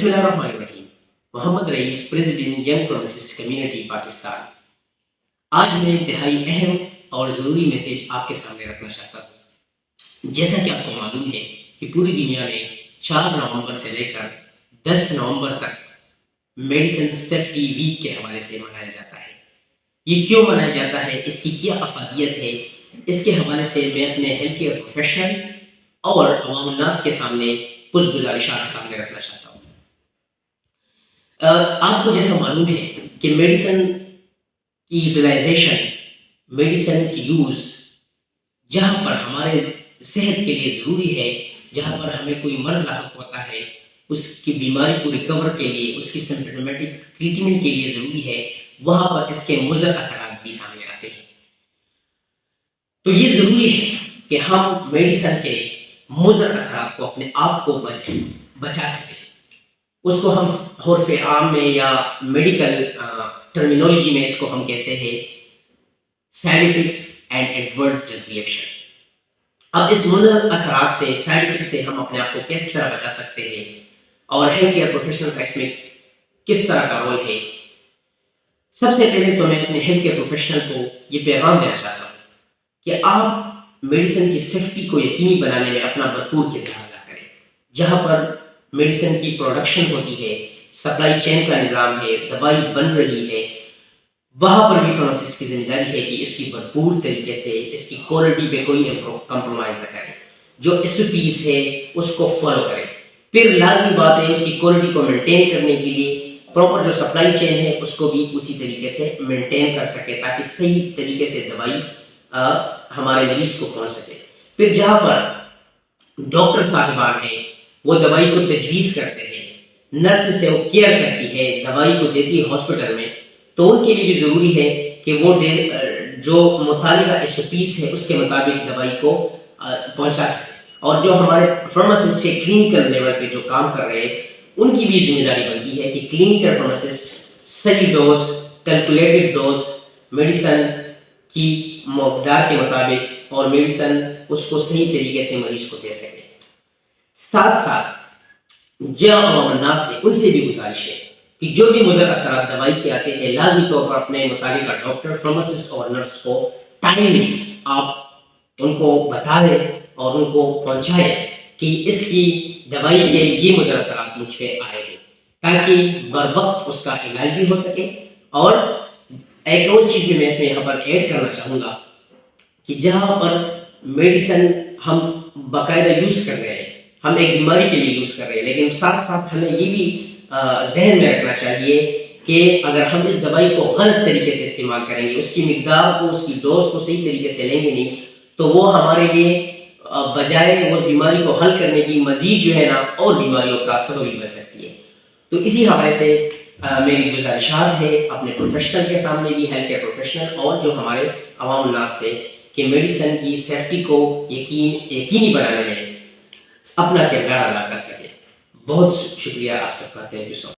بسم اللہ الرحمن الرحیم. Muhammad Rais, president young pharmacist community Pakistan. آج میں انتہائی اہم اور ضروری میسج آپ کے سامنے رکھنا چاہتا ہوں. جیسا کہ آپ کو معلوم ہے کہ پوری دنیا میں 4 نومبر سے لے کر 10 نومبر تک میڈیسن سیفٹی ویک کے حوالے سے منایا جاتا ہے. یہ کیوں منایا جاتا ہے, اس کی کیا افادیت ہے, اس کے حوالے سے میں اپنے ہیلتھ کیئر پروفیشنل اور عوام الناس کے سامنے کچھ گزارشات سامنے رکھنا چاہتا ہوں. آپ کو جیسا معلوم ہے کہ میڈیسن کی یوٹیلائزیشن, میڈیسن کی یوز جہاں پر ہمارے صحت کے لیے ضروری ہے, جہاں پر ہمیں کوئی مرض لاحق ہوتا ہے, اس کی بیماری کو ریکور کے لیے, اس کی سمپٹومیٹک ٹریٹمنٹ کے لیے ضروری ہے, وہاں پر اس کے مضر اثرات بھی سامنے آتے ہیں. تو یہ ضروری ہے کہ ہم میڈیسن کے مضر اثرات کو اپنے آپ کو بچا سکیں. اس کو ہم حرف عام میں یا میڈیکل ٹرمینالوجی میں اس کو ہم کہتے ہیں side effects and adverse reaction. اب اس مضر اثرات سے, سائیڈ ایفیکٹ سے ہم اپنے آپ کو کس طرح بچا سکتے ہیں اور ہیلتھ کیئر پروفیشنل کا اس میں کس طرح کا رول ہے. سب سے پہلے تو میں اپنے ہیلتھ کیئر پروفیشنل کو یہ پیغام دینا چاہتا ہوں کہ آپ میڈیسن کی سیفٹی کو یقینی بنانے میں اپنا بھرپور کردار ادا کریں. جہاں پر میڈیسن کی پروڈکشن ہوتی ہے, سپلائی چین کا نظام ہے, دوائی بن رہی ہے, وہاں پر بھی فارماسسٹ کی ذمہ داری ہے کہ اس کی بھرپور طریقے سے اس کی کوالٹی پہ کوئی کمپرومائز نہ کریں. جو SOPs ہے اس کو فالو کریں. پھر لازمی بات ہے اس کی کوالٹی کو مینٹین کرنے کے لیے پراپر جو سپلائی چین ہے اس کو بھی اسی طریقے سے مینٹین کر سکے تاکہ صحیح طریقے سے دوائی ہمارے مریض کو پہنچ سکے. پھر جہاں پر ڈاکٹر صاحبان ہیں وہ دوائی کو تجویز کرتے ہیں, نرس سے وہ کیئر کرتی ہے, دوائی کو دیتی ہے ہاسپٹل میں, تو ان کے لیے بھی ضروری ہے کہ وہ جو متعلقہ SOPs ہے اس کے مطابق دوائی کو پہنچا سکے. اور جو ہمارے فارماسسٹ ہے کلینکل لیول پہ جو کام کر رہے ہیں ان کی بھی ذمہ داری بنتی ہے کہ کلینکل فارماسسٹ صحیح ڈوز, کیلکولیٹڈ ڈوز میڈیسن کی مقدار کے مطابق اور میڈیسن اس کو صحیح طریقے سے مریض کو دے سکے. ساتھ ساتھ جو عوام الناس سے ان سے بھی گزارش ہے کہ جو بھی مضر اثرات دوائی کے آتے ہیں لازمی طور پر اپنے متعلقہ ڈاکٹر, فارماسسٹ اور نرس کو ٹائملی آپ ان کو بتا دیں اور ان کو پہنچائیں کہ اس کی دوائی کے یہ مضر اثرات مجھ پہ آئے ہیں, تاکہ بر وقت اس کا علاج بھی ہو سکے. اور ایک اور چیز بھی میں اس میں یہاں پر ایڈ کرنا چاہوں گا کہ جہاں پر میڈیسن ہم باقاعدہ یوز کر رہے ہیں, ہم ایک بیماری کے لیے یوز کر رہے ہیں, لیکن ساتھ ساتھ ہمیں یہ بھی ذہن میں رکھنا چاہیے کہ اگر ہم اس دوائی کو غلط طریقے سے استعمال کریں گے, اس کی مقدار کو, اس کی ڈوز کو صحیح طریقے سے لیں گے نہیں, تو وہ ہمارے لیے بجائے اس بیماری کو حل کرنے کی مزید جو ہے نا اور بیماریوں کا سبب بھی بن سکتی ہے. تو اسی حوالے سے میری گزارشات ہے اپنے پروفیشنل کے سامنے بھی, ہیلتھ کیئر پروفیشنل اور جو ہمارے عوام الناس سے, کہ میڈیسن کی سیفٹی کو یقینی بنانے میں اپنا کردار ادا کر سکے. بہت شکریہ آپ سب کا. Thank you so much.